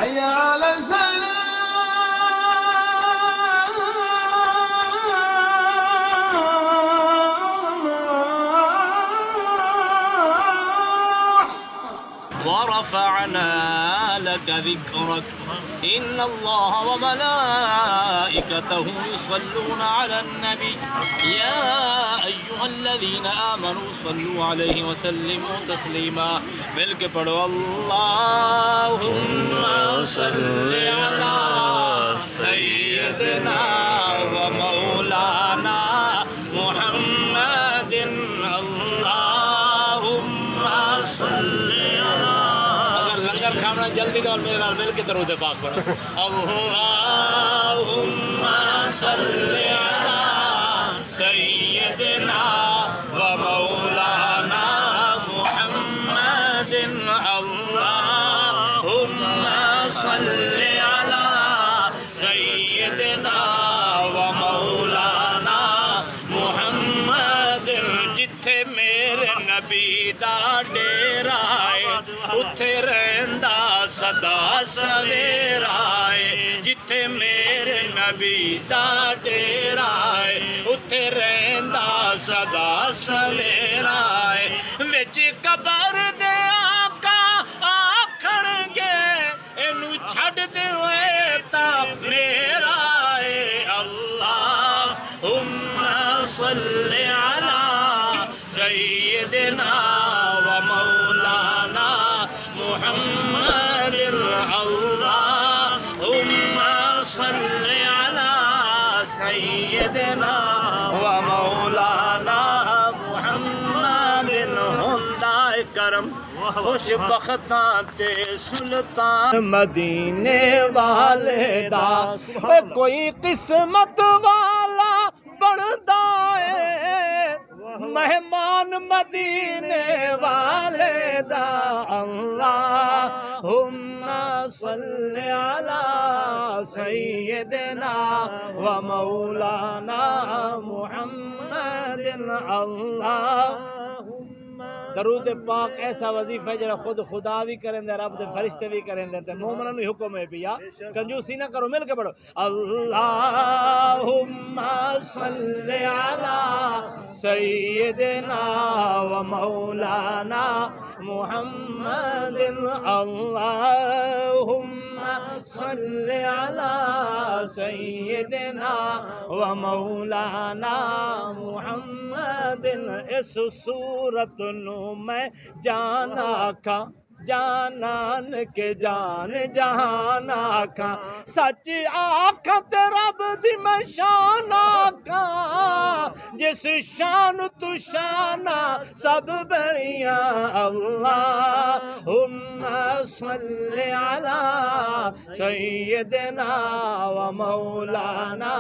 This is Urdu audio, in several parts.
حي على الفلاح. ورفعنا لك ذكرك إن الله وملائكته يصلون على النبي يا أيها الذين آمنوا صلوا عليه وسلموا تسليما. مل کے پڑھو اللہم صل على سيدنا ومولانا محمد اللہم صل. اگر لنگر کھانا جلدی تو میرے نال مل کے درود پاک پڑھو اللہم صل علی سیدنا و مولانا محمد اللہم صل علی سیدنا و مولانا محمد. جتھے میرے نبی دا ڈیرا ہے اتھے رہندا سدا سویرا ہے. جتھے میرے نبی دا ڈیرا ہے اتھے رہندا سدا سویرا ہے. وچ قبر دے آقا آکھن گے اینو چھڈ دیوے تاں میرا ہے. اللہم صل علی سیدنا و مولانا محمد اللہم صل علی سیدنا و مولانا محمد. ہوندا کرم خوش بختاں تے سلطان مدینے والے دا کوئی قسمت والا بندا ہے مہمان مدینے والے دا. اللہم صل علی سیدنا و مولانا محمد. درود پاک ایسا وظیفہ ہے جڑا خود خدا بھی کریں دے رب دے فرشتے بھی کریں دے تے مومنوں نو حکم ہے پیا کنجوسی نہ کرو. مل کے پڑھو اللہم صل علی سیدنا و مولانا محمد. اللہم صل علی سیدنا و مولانا محمد. اس صورت نو میں جانا کھا جانان کے جان جہان آکھاں سچ آکھاں تے رب دی میں شان آکھاں جس شان تو شانہ سب بڑیاں. اللہم صل علی سیدنا و مولانا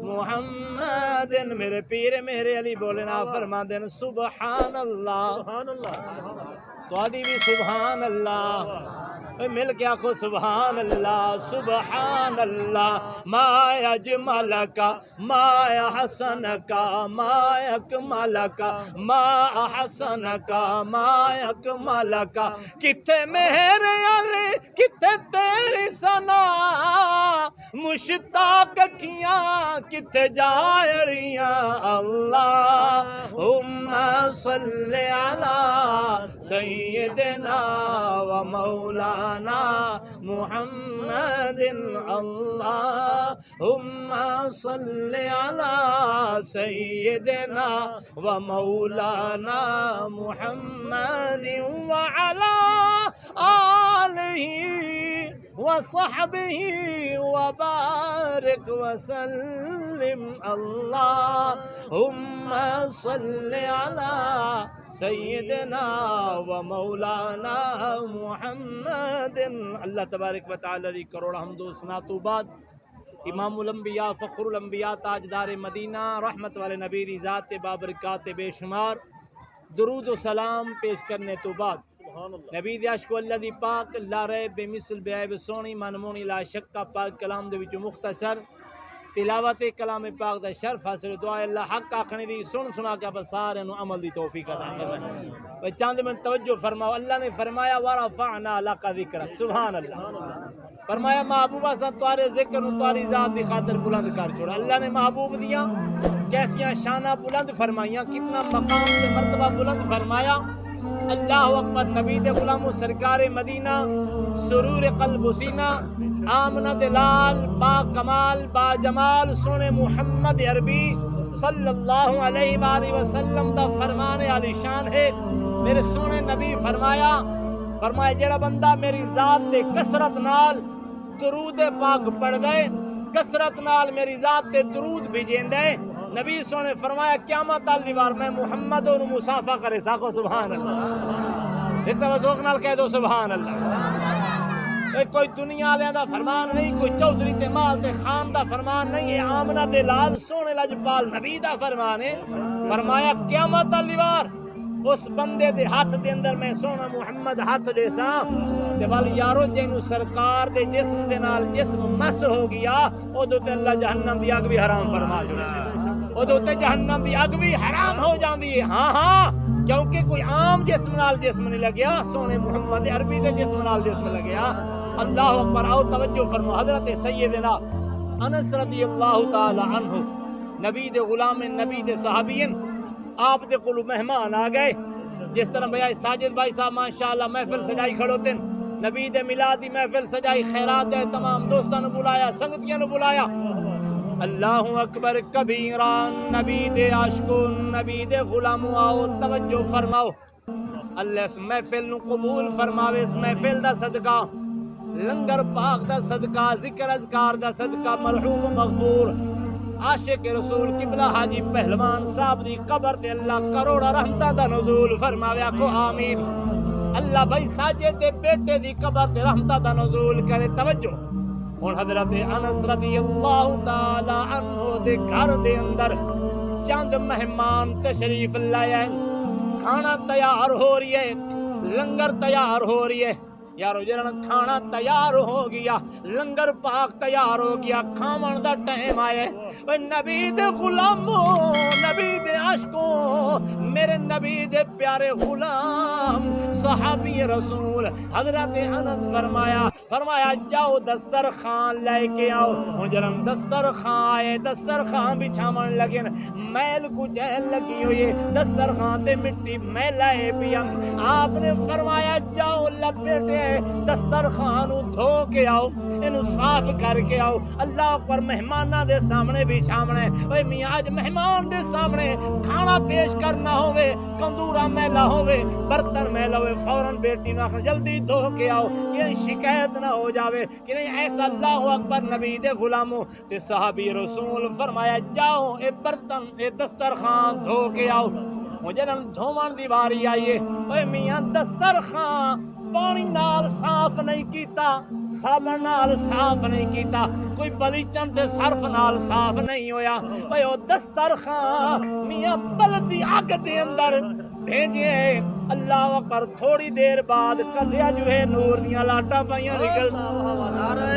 محمد. میرے پیر میرے علی بولنا فرما دین سبحان اللہ. تو بھی سبحان اللہ. مل کے آخو سبحان اللہ سبحان اللہ. ما اجملک ما احسنک ما اکملک ما احسنک ما اکملک. کتے میرے علی کتے تیری ثنا مشتاق کیاں کتے جائڑیاں. اللہم صل علی سیدنا و مولانا محمد. اللہم صل علی سیدنا و مولانا محمد وعلی آلہ وصحبہ وبارک وسلم. اللہم صل علی سیدنا و مولانا محمد. اللہ تبارک و تعالی دی کروڑ حمد و ثنا تو بعد امام الانبیاء فخر الانبیاء تاجدار مدینہ رحمت والے نبی دی ذات بابرکات بے شمار درود و سلام پیش کرنے تو بعد نبی دی عشق اللہ دی پاک لا ریب بے مثل بے عیب سونی منمونی لا شک کا پاک کلام دے وچ مختصر تلاوت کلام پاک دا شرف حاصل دعا اللہ حق آکھنے دی سن سنا کے بس سارے نو عمل دی توفیق عطا فرمائے. چاند میں توجہ فرماؤ. اللہ نے فرمایا ورفعنا لک ذکرک. سبحان اللہ. فرمایا محبوبہ سا تمہارے ذکر نو تمہاری ذات دی خاطر بلند کر چھوڑا. اللہ نے محبوب دیاں کیسیاں شانہ بلند فرمائیاں, کتنا مقام سے مرتبہ بلند فرمایا. اللہ اکبر. نبی دے غلامو سرکار مدینہ سرور قلب و سینہ آمنہ دلال با کمال با جمال سونے محمد عربی صلی اللہ علیہ وآلہ وسلم دا فرمان علی شان ہے. میرے سونے نبی فرمایا جڑا بندہ میری ذات تے کثرت نال درود پاک پڑھ دے, کثرت نال میری ذات تے درود بھیجیں دے, نبی سونے فرمایا قیامت والی بار میں محمد اور مصافحہ کرے ساکو. سبحان اللہ. ایک دفعہ ذوق نال کہہ دو سبحان اللہ. کوئی دنیا والے دا فرمان نہیں, کوئی چودھری تے مال تے خان دا فرمان نہیں ہے. آمنہ دے لال سونے لجپال نبی دا فرمان ہے. فرمایا قیامت والی بار اس بندے دے ہاتھ دے اندر میں سونا محمد ہاتھ دے ساں تے وال یارو جینو سرکار دے جسم دے نال جسم مس ہو گیا او دو تے اللہ جہنم دی اگ بھی حرام فرما چھوڑے. او دو تے جہنم دی اگ بھی حرام ہو جاندی ہے. ہاں کیونکہ کوئی عام جسم نال جسم نہیں لگیا, سونے محمد عربی دے جسم نال جسم لگیا. اللہ اکبر. آؤ توجہ فرمو. حضرت سیدنا انس رضی اللہ تعالی عنہ نبی دے غلام نبی دے صحابین آپ دے کولو مہمان آ گئے. جس طرح بھائی ساجد بھائی صاحب ماشاءاللہ محفل سجائی کھڑوتن, نبی دے میلادی محفل سجائی, خیرات دے تمام دوستاں نو بلایا, سنگتیاں نو بلایا. اللہ اکبر کبیرہ. نبی دے عاشقون نبی دے غلامو آؤ توجہ فرماؤ. اللہ اس محفل نو قبول فرماوے. اس محفل دا صدقہ, لنگر پاک دا صدقہ, ذکر اذکار دا صدقہ, مرحوم مغفور عاشق رسول قبلہ حاجی پہلوان صاحب دی قبر تے اللہ کروڑا رحمتہ دا نزول فرماوے. آکھو آمین. اللہ بھائی ساجد دے بیٹے دی قبر تے رحمتہ دا نزول کرے. توجہ ہن حضرت انس رضی اللہ تعالی عنہ دے گھر دے اندر چند مہمان تشریف لائے. کھانا تیار ہو رہی ہے, لنگر تیار ہو رہی ہے. یارو جرن کھانا تیار ہو گیا, لنگر پاک تیار ہو گیا, کھاون دا ٹائم آئے. نبی دے غلاموں نبی دے عاشقوں میرے نبی دے پیارے غلام صحابی رسول حضرت انس فرمایا جاؤ دسترخوان لے کے آؤ. جرم دسترخوان آئے, دسترخوان بچھاون لگے, میل کچیل لگی ہوئی دسترخوان تے مٹی میلائے پیا. آپ نے فرمایا جاؤ لپیٹے دسترخوان دھو کے آؤ, انہوں صاف کر کے آؤ. اللہ پر مہمانہ دے سامنے بھی چھامنے. اوے میاں آج مہمان دے سامنے کھانا پیش کرنا ہوئے, کندورا میلا ہوئے, برتن میلا ہوئے, فوراں بیٹی نہ جلدی دھو کے آؤ کہ شکایت نہ ہو جاوے کہ نہیں ایسا. اللہ اکبر. نبی دے غلاموں تے صحابی رسول فرمایا جاؤ اے برتن اے دسترخوان دھو کے آؤ. مجھے دھوان دی باری آئیے. اوے میاں دسترخوان پانی نال صاف نہیں کیتا, صابن نال صاف نہیں کیتا, کوئی بلیچن دے صرف نال صاف نہیں ہویا. اوے او دسترخوان میاں بلدی اگ دے اندر بھیجے. اللہ اکبر. تھوڑی دیر بعد کدیا جو ہے نور دیاں لاٹاں پائیاں نکل. نعرہ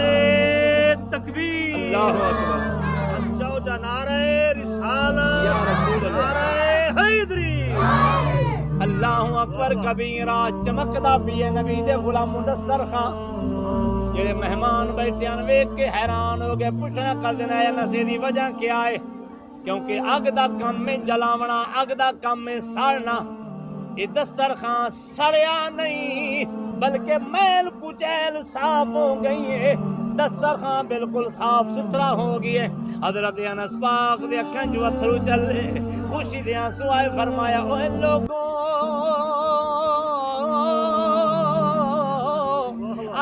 تکبیر. اللہ اکبر. جاؤ جا نعرہ رسالت یا رسول اللہ. نعرہ حیدری. اللہ اکبر کبیرہ. چمکدا بھی ہے نبی دے غلاموں دسترخوان. جڑے مہمان بیٹھے ہیں ویکھ کے حیران ہو گئے, پوچھنا کر دینا ہے نسے دی وجہ کیا ہے. کیونکہ اگ دا کام میں جلاونا, اگ دا کام میں ساڑنا. یہ دسترخوان سڑیا نہیں بلکہ میل کچیل صاف ہو گئی ہے. دسترخوان بالکل صاف ستھرا ہو گئی ہے. حضرت انس پاک دے اکھاں جو اتھرو چلے, خوشی دے آنسو آئے. فرمایا اوے لوگوں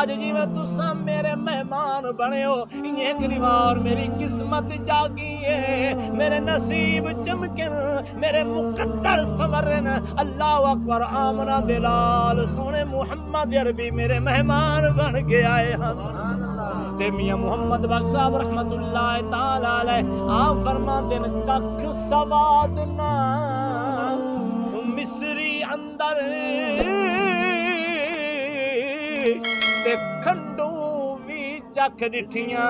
آج جی میں تساں میرے مہمان بنے ہو, انہیں کریوار میری قسمت جاگی ہے, میرے نصیب چمکن, میرے مقدر سمرن. اللہ اکبر. آمنہ دلال سونے محمد عربی میرے مہمان بن کے آئے ہیں. تے میاں محمد بخش صاحب رحمت اللہ تعالی علیہ آپ فرما دین ککھ سواد نہ مصری اندر تے کھنڈو وی چکھ ڈٹھیاں.